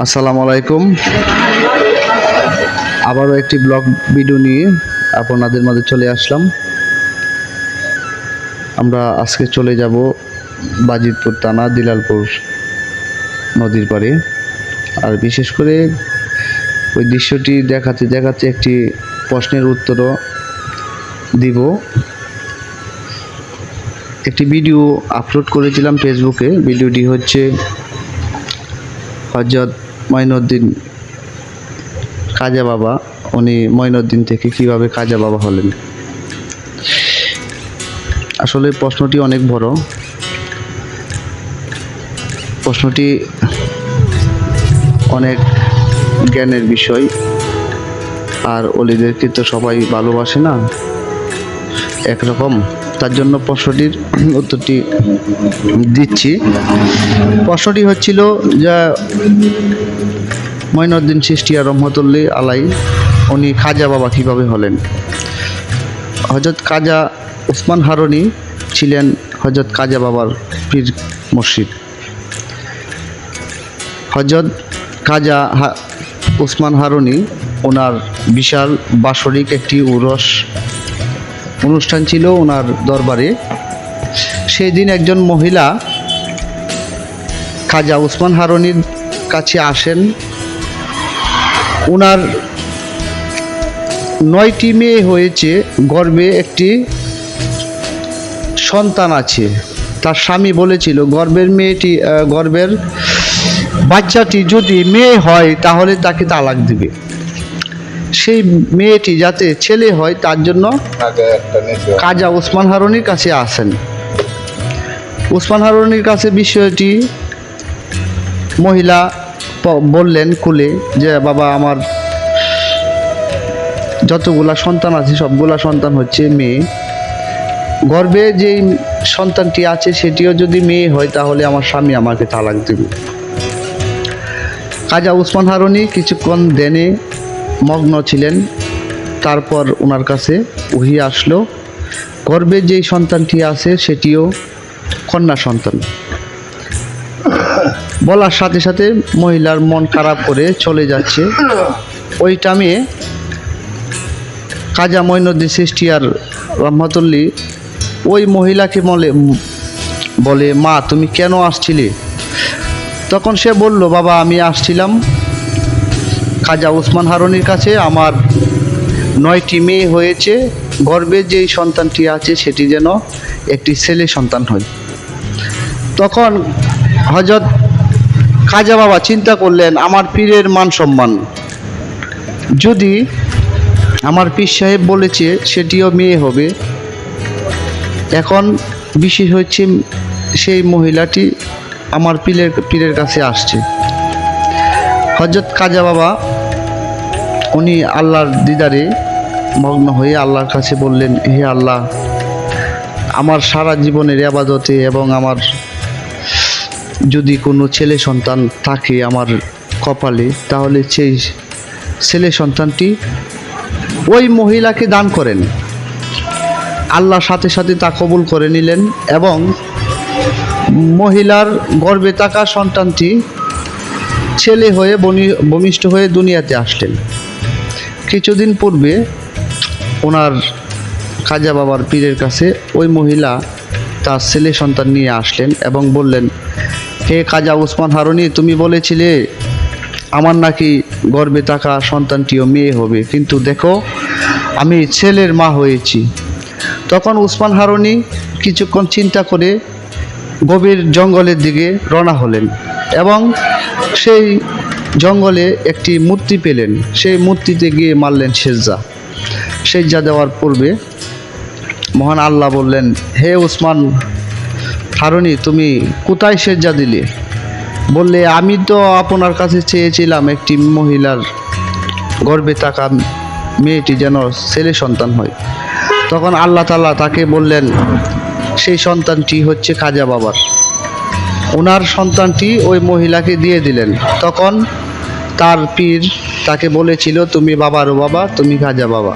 আসসালামু আলাইকুম। আবারও একটি ব্লগ ভিডিও নিয়ে আপনাদের মাঝে চলে আসলাম। আমরা আজকে চলে যাব বাজিতপুর থানা দিলালপুর নদীর পাড়ে। আর বিশেষ করে ওই দৃশ্যটি দেখাতে দেখাতে একটি প্রশ্নের উত্তরও দিব। একটি ভিডিও আপলোড করেছিলাম ফেসবুকে। ভিডিওটি হচ্ছে হযরত মঈনুদ্দিন খাজা বাবা, উনি মঈনুদ্দিন থেকে কিভাবে খাজা বাবা হলেন। আসলে প্রশ্নটি অনেক বড়। প্রশ্নটি অনেক জ্ঞানের বিষয়, আর ওলিদেরকে তো সবাই ভালোবাসে না একরকম। তার জন্য প্রশ্নটির উত্তরটি দিচ্ছি। প্রশ্নটি হচ্ছিল যে মঈনুদ্দিন চিশতিয়া রহমতুল্লাহ আলাই উনি খাজা বাবা কিভাবে হলেন। হযরত খাজা ওসমান হারুনি ছিলেন হযরত খাজা বাবার পীর মুর্শিদ। হযরত খাজা ওসমান হারুনি ওনার বিশাল বাৎসরিক একটি উরস অনুষ্ঠান ছিল ওনার দরবারে। সেই দিন একজন মহিলা খাজা ওসমান হারুনির কাছে আসেন। ওনার 9টি মেয়ে হয়েছে, গর্ভে একটি সন্তান আছে। তার স্বামী বলেছিল গর্ভের বাচ্চাটি যদি মেয়ে হয় তাহলে তাকে তালাক দিবে। সেই মেয়েটি যাতে ছেলে হয় তার জন্য খাজা ওসমান হারুনির কাছে আসেন। ওসমান হারুনির কাছে বিষয়টি মহিলা বললেন খুলে, যে বাবা আমার যতগুলা সন্তান আছে সবগুলা সন্তান হচ্ছে মেয়ে। গর্ভে যেই সন্তানটি আছে সেটিও যদি মেয়ে হয় তাহলে আমার স্বামী আমাকে তালাক দেবে। খাজা ওসমান হারুনি কিছুক্ষণ ধ্যানে মগ্ন ছিলেন। তারপর ওনার কাছে ওহী আসলো, গর্ভে যেই সন্তানটি আছে সেটিও কন্যা সন্তান। বলার সাথে সাথে মহিলার মন খারাপ করে চলে যাচ্ছে। ওই টাইমে খাজা মঈনুদ্দিন চিশতিয়া রহমতুল্লাহ ওই মহিলাকে বলে মা তুমি কেন আসছিলে? তখন সে বলল, বাবা আমি আসছিলাম খাজা ওসমান হারুনির কাছে, আমার 9টি মেয়ে হয়েছে, গর্ভে যেই সন্তানটি আছে সেটি যেন একটি ছেলে সন্তান হয়। তখন হযরত খাজা বাবা চিন্তা করলেন, আমার পীরের মান সম্মান, যদি আমার পীর সাহেব বলেছে সেটিও মেয়ে হবে। এখন বিশেষ হচ্ছে সেই মহিলাটি আমার পীরের কাছে আসছে। হযরত খাজা বাবা উনি আল্লাহর দিদারে মগ্ন হয়ে আল্লাহর কাছে বললেন, হে আল্লাহ, আমার সারা জীবনের ইবাদতে এবং আমার যদি কোনো ছেলে সন্তান থাকে আমার কপালে, তাহলে সেই ছেলে সন্তানটি ওই মহিলাকে দান করেন। আল্লাহ সাথে সাথে তা কবুল করে নিলেন এবং মহিলার গর্ভে থাকা সন্তানটি ছেলে হয়ে ভূমিষ্ঠ হয়ে দুনিয়াতে আসলেন। কিছুদিন পূর্বে ওনার খাজা বাবার পীরের কাছে ওই মহিলা তার ছেলে সন্তান নিয়ে আসলেন এবং বললেন, হে খাজা ওসমান হারুনি, তুমি বলেছিলে আমার নাকি গর্ভে থাকা সন্তানটিও মেয়ে হবে, কিন্তু দেখো আমি ছেলের মা হয়েছি। তখন ওসমান হারুনি কিছুক্ষণ চিন্তা করে গভীর জঙ্গলের দিকে রওনা হলেন এবং সেই জঙ্গলে একটি মূর্তি পেলেন। সেই মূর্তিতে গিয়ে মারলেন সেজদা। সেজদা দেওয়ার পূর্বে মহান আল্লাহ বললেন, হে ওসমান হারুনি, তুমি কোথায় সেজদা দিলে? বললে, আমি তো আপনার কাছে চেয়েছিলাম একটি মহিলার গর্ভে থাকা মেয়েটি যেন ছেলে সন্তান হয়। তখন আল্লাহ তাআলা তাকে বললেন, সেই সন্তানটি হচ্ছে খাজা বাবার। ওনার সন্তানটি ওই মহিলাকে দিয়ে দিলেন। তখন তার পীর তাকে বলেছিল, তুমি বাবারও বাবা, তুমি খাজা বাবা।